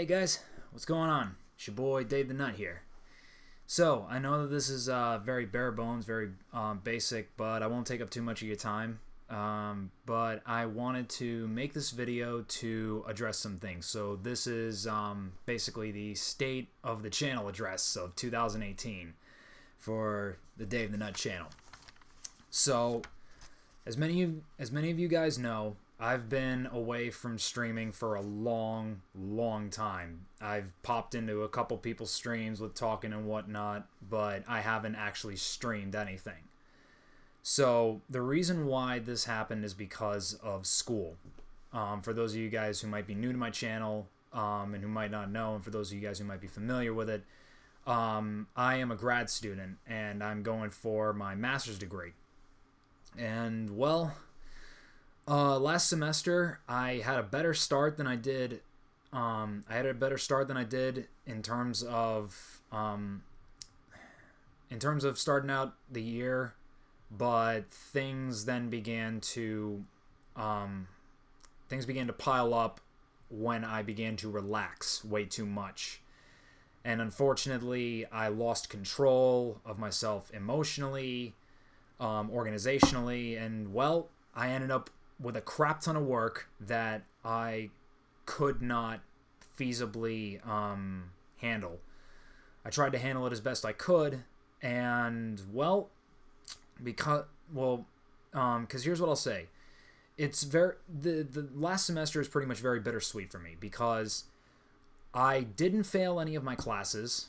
Hey guys, what's going on? It's your boy Dave the Nut here. So, I know that this is very bare bones, very basic, but I won't take up too much of your time. But I wanted to make this video to address some things. So this is basically the state of the channel address of 2018 for the Dave the Nut channel. So, as many of you guys know, I've been away from streaming for a long time. I've popped into a couple people's streams with talking and whatnot, but I haven't actually streamed anything. So the reason why this happened is because of school. For those of you guys who might be new to my channel and who might not know, and for those of you guys who might be familiar with it, I am a grad student and I'm going for my master's degree. And well, last semester I had a better start than I did. In terms of starting out the year, but things began to pile up when I began to relax way too much. And unfortunately, I lost control of myself emotionally, organizationally, and well, I ended up with a crap ton of work that I could not feasibly handle. I tried to handle it as best I could, and well, because here's what I'll say. It's the last semester is pretty much very bittersweet for me because I didn't fail any of my classes,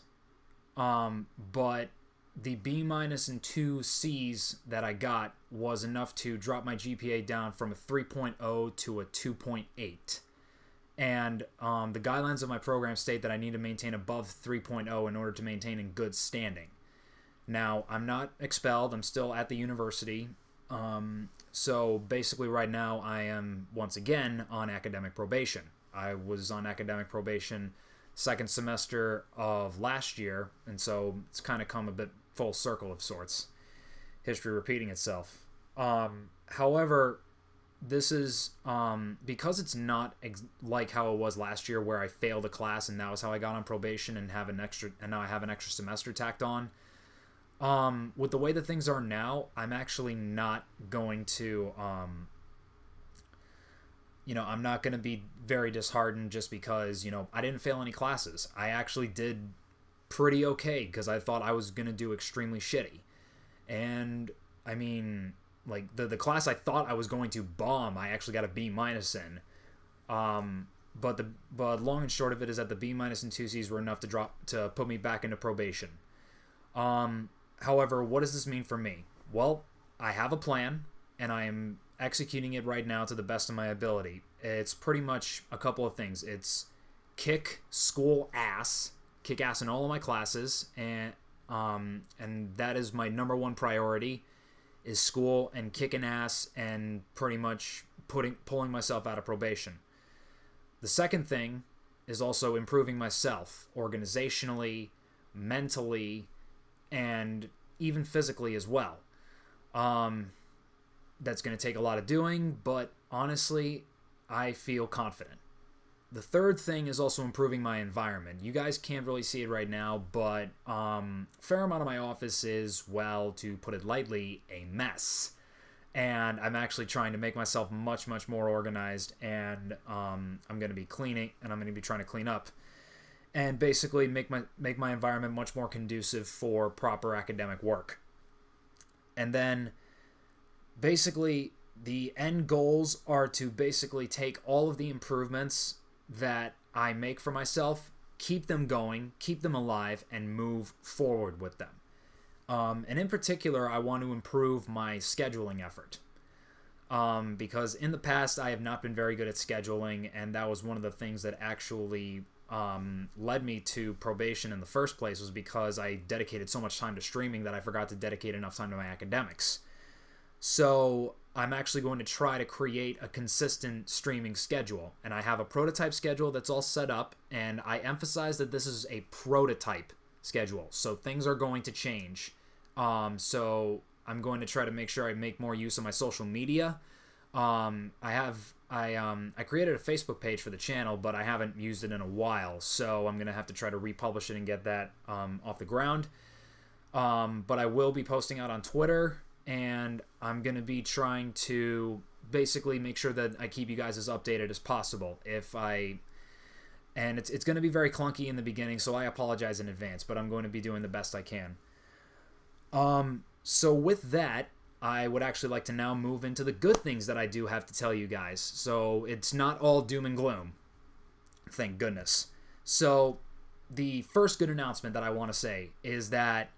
but the B- and 2 C's that I got was enough to drop my GPA down from a 3.0 to a 2.8. And the guidelines of my program state that I need to maintain above 3.0 in order to maintain in good standing. Now, I'm not expelled. I'm still at the university. So basically right now I am once again on academic probation. I was on academic probation second semester of last year, and so it's kind of come a bit full circle of sorts. History repeating itself. However, this is because it's not like how it was last year, where I failed a class and that was how I got on probation and now I have an extra semester tacked on. With the way that things are now, I'm actually not going to I'm not going to be very disheartened just because I didn't fail any classes. I actually did pretty okay because I thought I was going to do extremely shitty. And I mean, like the class I thought I was going to bomb, I actually got a B- in. But long and short of it is that the B- and 2 C's were enough to put me back into probation. However, what does this mean for me? Well, I have a plan and I am executing it right now to the best of my ability. It's pretty much a couple of things. It's kick ass in all of my classes, and that is my number one priority, is school and kicking ass and pretty much pulling myself out of probation. The second thing is also improving myself organizationally, mentally, and even physically as well. That's going to take a lot of doing, but honestly, I feel confident. The third thing is also improving my environment. You guys can't really see it right now, but a fair amount of my office is, well, to put it lightly, a mess. And I'm actually trying to make myself much more organized, and I'm going to be cleaning, and I'm going to be trying to clean up and basically make my environment much more conducive for proper academic work. And then basically the end goals are to basically take all of the improvements that I make for myself, keep them going, keep them alive, and move forward with them. And in particular, I want to improve my scheduling effort. Because in the past, I have not been very good at scheduling, and that was one of the things that actually led me to probation in the first place, was because I dedicated so much time to streaming that I forgot to dedicate enough time to my academics. So I'm actually going to try to create a consistent streaming schedule, and I have a prototype schedule that's all set up, and I emphasize that this is a prototype schedule, so things are going to change. So I'm going to try to make sure I make more use of my social media. I created a Facebook page for the channel, but I haven't used it in a while, so I'm gonna have to try to republish it and get that off the ground. But I will be posting out on Twitter, and I'm gonna be trying to basically make sure that I keep you guys as updated as possible. And it's going to be very clunky in the beginning, so I apologize in advance, but I'm going to be doing the best I can. So with that, I would actually like to now move into the good things that I do have to tell you guys. So it's not all doom and gloom. Thank goodness. So the first good announcement that I want to say is that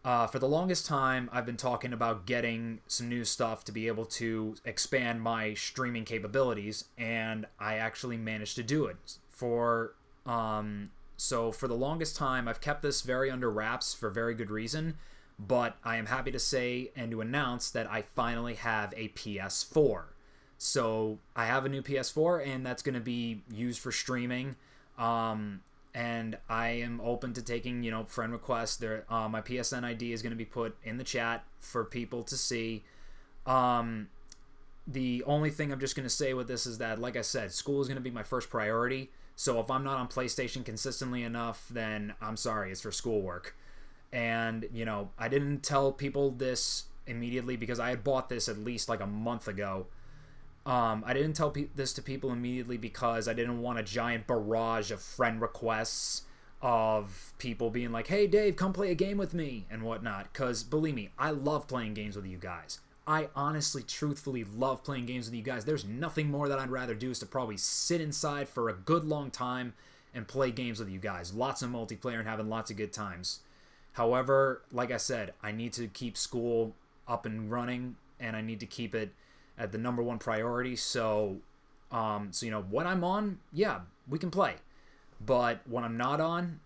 for the longest time, I've been talking about getting some new stuff to be able to expand my streaming capabilities, and I actually managed to do it. So for the longest time, I've kept this very under wraps for very good reason, but I am happy to say and to announce that I finally have a PS4. So I have a new PS4, and that's going to be used for streaming. And I am open to taking, friend requests. My PSN ID is going to be put in the chat for people to see. The only thing I'm just going to say with this is that, like I said, school is going to be my first priority. So if I'm not on PlayStation consistently enough, then I'm sorry, it's for schoolwork. And, I didn't tell people this immediately because I had bought this at least like a month ago. I didn't tell this to people immediately because I didn't want a giant barrage of friend requests of people being like, hey, Dave, come play a game with me and whatnot. Because believe me, I love playing games with you guys. I honestly, truthfully love playing games with you guys. There's nothing more that I'd rather do is to probably sit inside for a good long time and play games with you guys. Lots of multiplayer and having lots of good times. However, like I said, I need to keep school up and running, and I need to keep it at the number one priority. So when I'm on, yeah, we can play. But when I'm not on,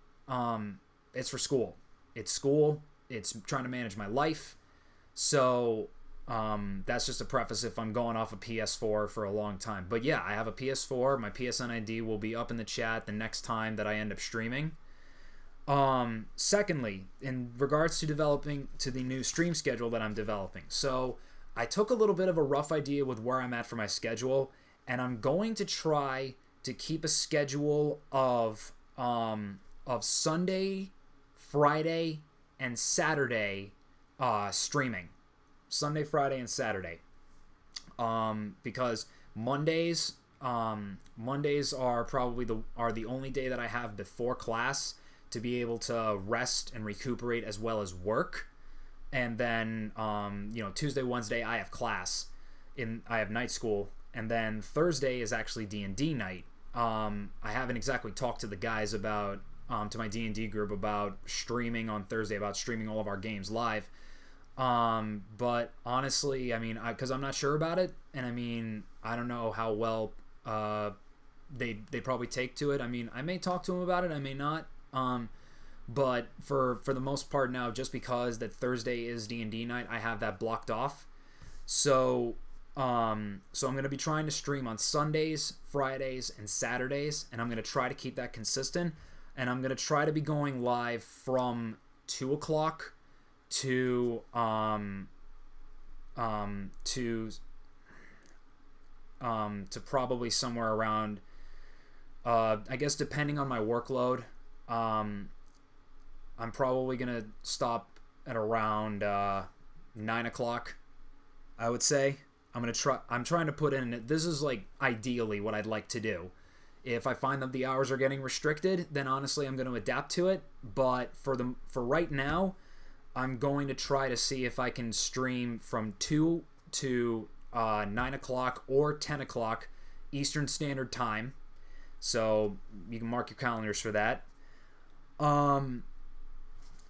it's for school. It's school. It's trying to manage my life. So that's just a preface if I'm going off a PS4 for a long time. But yeah, I have a PS4. My PSN ID will be up in the chat the next time that I end up streaming. Secondly, in regards to developing to the new stream schedule that I'm developing. So I took a little bit of a rough idea with where I'm at for my schedule, and I'm going to try to keep a schedule of Sunday, Friday, and Saturday streaming. Sunday, Friday, and Saturday. Because Mondays are probably the only day that I have before class to be able to rest and recuperate as well as work. And then Tuesday, Wednesday I have class. I have night school, and then Thursday is actually D&D night. I haven't exactly talked to the guys about to my D&D group about streaming on Thursday, about streaming all of our games live. But honestly, because I'm not sure about it, and I don't know how well they probably take to it. I may talk to them about it, I may not. But for the most part now, just because that Thursday is D&D night, I have that blocked off. So I'm going to be trying to stream on Sundays, Fridays, and Saturdays, and I'm going to try to keep that consistent. And I'm going to try to be going live from 2 o'clock to probably somewhere around, I guess depending on my workload, I'm probably gonna stop at around 9 o'clock, I would say. I'm trying to put in, this is like ideally what I'd like to do. If I find that the hours are getting restricted, then honestly I'm going to adapt to it. But for right now, I'm going to try to see if I can stream from 2 to 9 o'clock or 10 o'clock Eastern Standard Time. So you can mark your calendars for that. And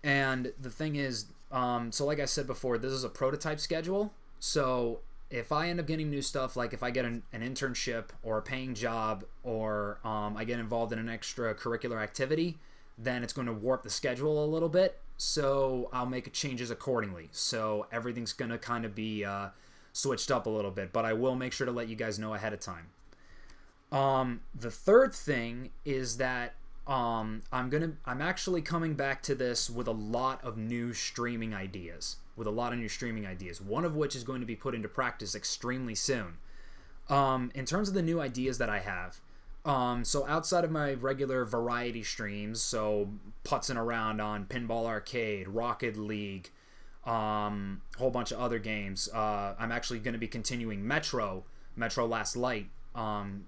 the thing is, so like I said before, this is a prototype schedule. So if I end up getting new stuff, like if I get an internship or a paying job, or I get involved in an extracurricular activity, then it's going to warp the schedule a little bit. So I'll make changes accordingly. So everything's going to kind of be switched up a little bit, but I will make sure to let you guys know ahead of time. The third thing is that I'm actually coming back to this with a lot of new streaming ideas. One of which is going to be put into practice extremely soon. In terms of the new ideas that I have, so outside of my regular variety streams, so putzing around on Pinball Arcade, Rocket League, whole bunch of other games, I'm actually going to be continuing Metro Last Light,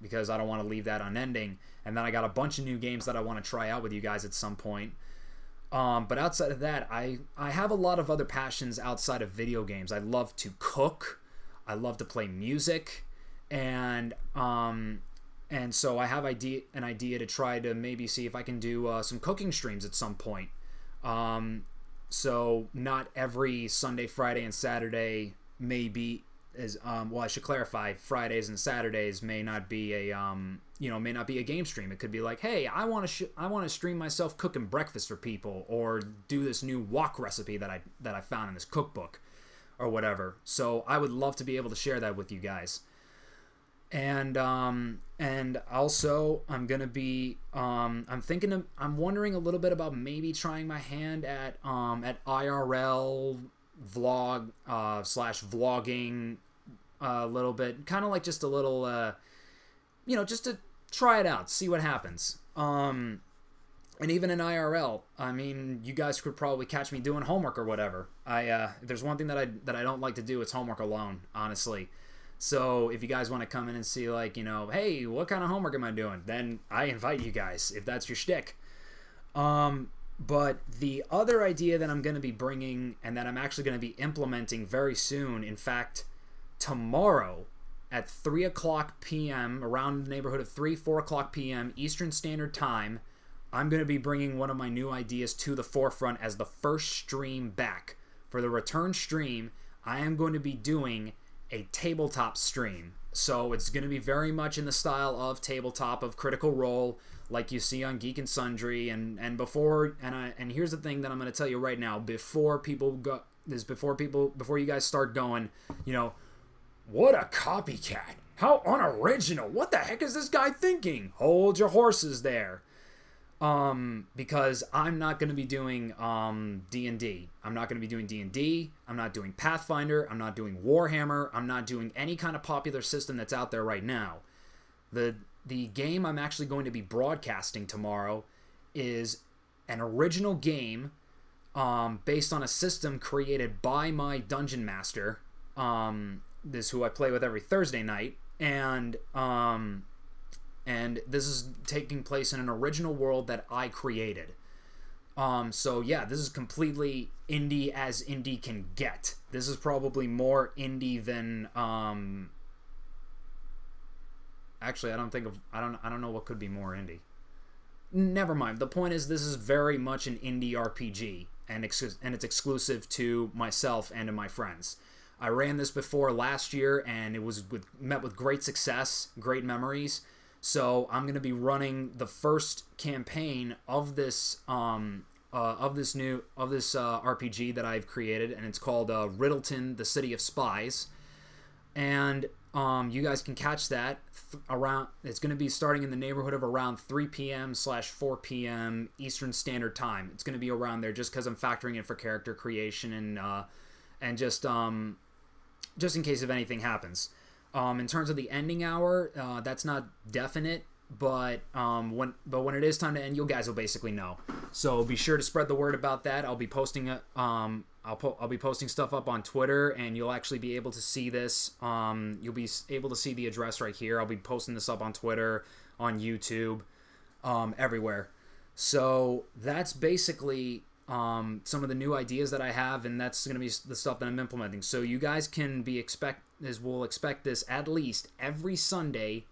because I don't want to leave that unending. And then I got a bunch of new games that I want to try out with you guys at some point. But outside of that, I have a lot of other passions outside of video games. I love to cook. I love to play music. And so I have an idea to try to maybe see if I can do some cooking streams at some point. So not every Sunday, Friday, and Saturday may be I should clarify, Fridays and Saturdays may not be a may not be a game stream. It could be like, hey, I want to stream myself cooking breakfast for people, or do this new wok recipe that I found in this cookbook, or whatever. So I would love to be able to share that with you guys. And also I'm gonna be I'm wondering a little bit about maybe trying my hand at IRL vlog slash vlogging a little bit, kind of like just a little just to try it out, see what happens. And even in IRL, I mean, you guys could probably catch me doing homework or whatever. If there's one thing that I don't like to do, it's homework alone, honestly. So if you guys want to come in and see, like, hey, what kind of homework am I doing? Then I invite you guys, if that's your shtick. But the other idea that I'm going to be bringing, and that I'm actually going to be implementing very soon, in fact, tomorrow at 3 o'clock p.m., around the neighborhood of 4 o'clock p.m. Eastern Standard Time, I'm going to be bringing one of my new ideas to the forefront as the first stream back. For the return stream, I am going to be doing a tabletop stream. So it's going to be very much in the style of tabletop, of Critical Role, like you see on Geek and Sundry. And here's the thing that I'm going to tell you right now, before you guys start going, what a copycat, how unoriginal, what the heck is this guy thinking? Hold your horses there. Because I'm not going to be doing D&D. I'm not going to be doing D&D. I'm not doing Pathfinder. I'm not doing Warhammer. I'm not doing any kind of popular system that's out there right now. The game I'm actually going to be broadcasting tomorrow is an original game based on a system created by my dungeon master. This is who I play with every Thursday night. And this is taking place in an original world that I created. So yeah, this is completely indie as indie can get. This is probably more indie than actually I don't know what could be more indie. Never mind. The point is, this is very much an indie RPG, and it's exclusive to myself and to my friends. I ran this before last year, and it was met with great success, great memories. So I'm going to be running the first campaign of this RPG that I've created, and it's called Riddleton: The City of Spies. And you guys can catch that around. It's going to be starting in the neighborhood of around 3 p.m. / 4 p.m. Eastern Standard Time. It's going to be around there, just because I'm factoring in for character creation and just in case if anything happens. In terms of the ending hour, that's not definite, but when it is time to end, you guys will basically know. So be sure to spread the word about that. I'll be posting I'll be posting stuff up on Twitter, and you'll actually be able to see this. You'll be able to see the address right here. I'll be posting this up on Twitter, on YouTube, everywhere. So that's basically some of the new ideas that I have, and that's going to be the stuff that I'm implementing. So you guys can we'll expect this at least every Sunday,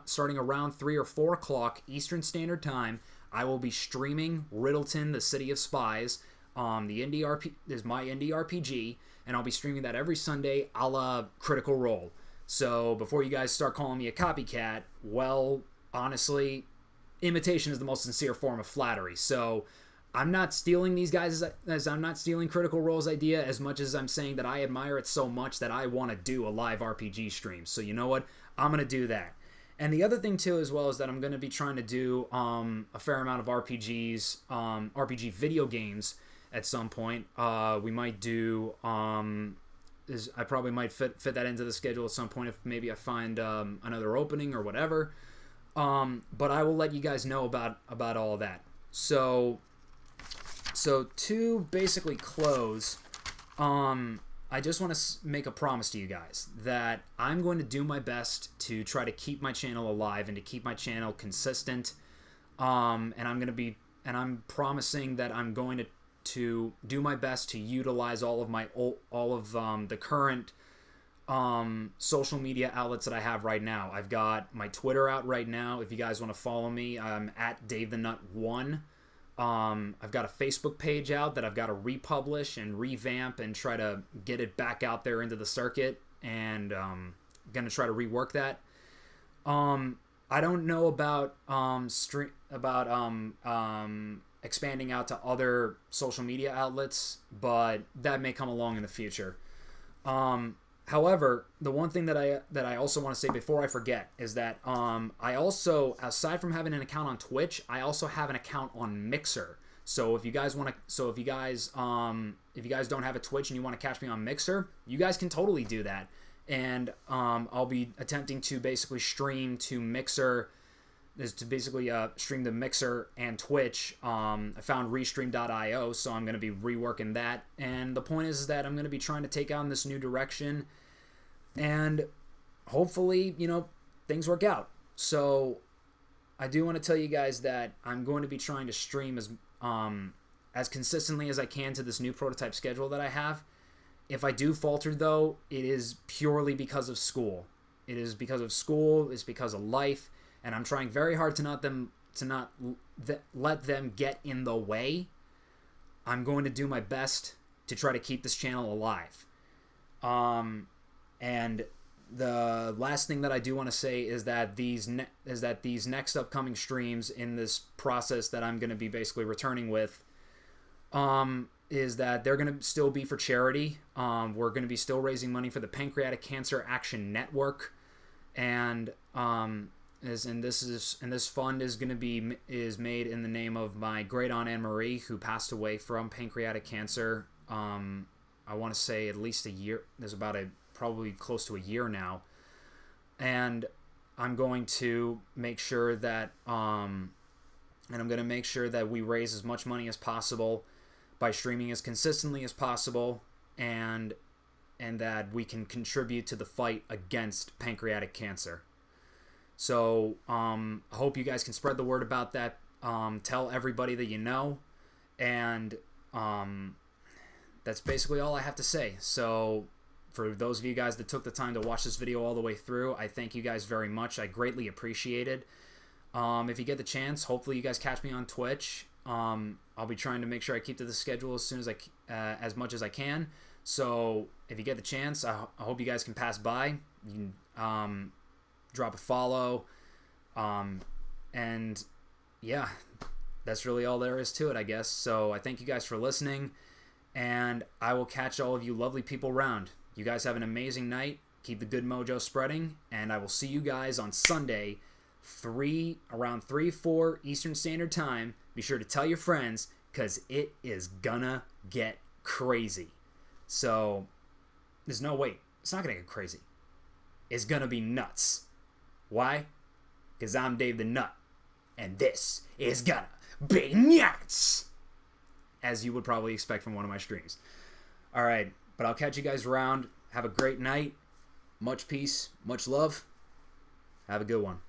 starting around 3 or 4 o'clock Eastern Standard Time. I will be streaming Riddleton: The City of Spies. The indie is my indie RPG, and I'll be streaming that every Sunday, a la Critical Role. So before you guys start calling me a copycat, well, honestly, imitation is the most sincere form of flattery. So I'm not stealing these guys as I'm not stealing Critical Role's idea, as much as I'm saying that I admire it so much that I want to do a live RPG stream. So you know what? I'm going to do that. And the other thing too, as well, is that I'm going to be trying to do a fair amount of RPG video games at some point. We might do I probably might fit that into the schedule at some point if maybe I find another opening or whatever. But I will let you guys know about all of that. So to basically close, I just want to make a promise to you guys that I'm going to do my best to try to keep my channel alive and to keep my channel consistent. And I'm promising that I'm going to do my best to utilize all of the current social media outlets that I have right now. I've got my Twitter out right now. If you guys want to follow me, I'm at DaveTheNut1. I've got a Facebook page out that I've got to republish and revamp and try to get it back out there into the circuit, and gonna try to rework that. I don't know about expanding out to other social media outlets, but that may come along in the future. However, the one thing that I also want to say before I forget is that I also, aside from having an account on Twitch, I also have an account on Mixer. So if you guys don't have a Twitch and you want to catch me on Mixer, you guys can totally do that. And I'll be attempting to basically stream to Mixer. Is to basically stream the Mixer and Twitch. I found Restream.io, so I'm going to be reworking that. And the point is that I'm going to be trying to take on this new direction, and hopefully, things work out. So I do want to tell you guys that I'm going to be trying to stream as consistently as I can to this new prototype schedule that I have. If I do falter, though, it is purely because of school. It is because of school. It's because of life. And I'm trying very hard to not let them get in the way. I'm going to do my best to try to keep this channel alive. And the last thing that I do want to say is that these next upcoming streams in this process that I'm going to be basically returning with, is that they're going to still be for charity. We're going to be still raising money for the Pancreatic Cancer Action Network, and this fund is made in the name of my great aunt Anne Marie, who passed away from pancreatic cancer. I want to say at least a year. There's probably close to a year now, and I'm going to make sure that we raise as much money as possible by streaming as consistently as possible, and that we can contribute to the fight against pancreatic cancer. So I hope you guys can spread the word about that. Tell everybody that you know. And that's basically all I have to say. So for those of you guys that took the time to watch this video all the way through, I thank you guys very much. I greatly appreciate it. If you get the chance, hopefully you guys catch me on Twitch. I'll be trying to make sure I keep to the schedule as soon as as much as I can. So if you get the chance, I hope you guys can pass by. You can drop a follow, and yeah, that's really all there is to it, I guess. So I thank you guys for listening, and I will catch all of you lovely people around. You guys have an amazing night. Keep the good mojo spreading, and I will see you guys on Sunday, around 3-4 Eastern Standard Time. Be sure to tell your friends, because it is gonna get crazy. So it's not gonna get crazy. It's gonna be nuts. Why? Because I'm Dave the Nut, and this is gonna be nuts, as you would probably expect from one of my streams. Alright, but I'll catch you guys around. Have a great night. Much peace, much love. Have a good one.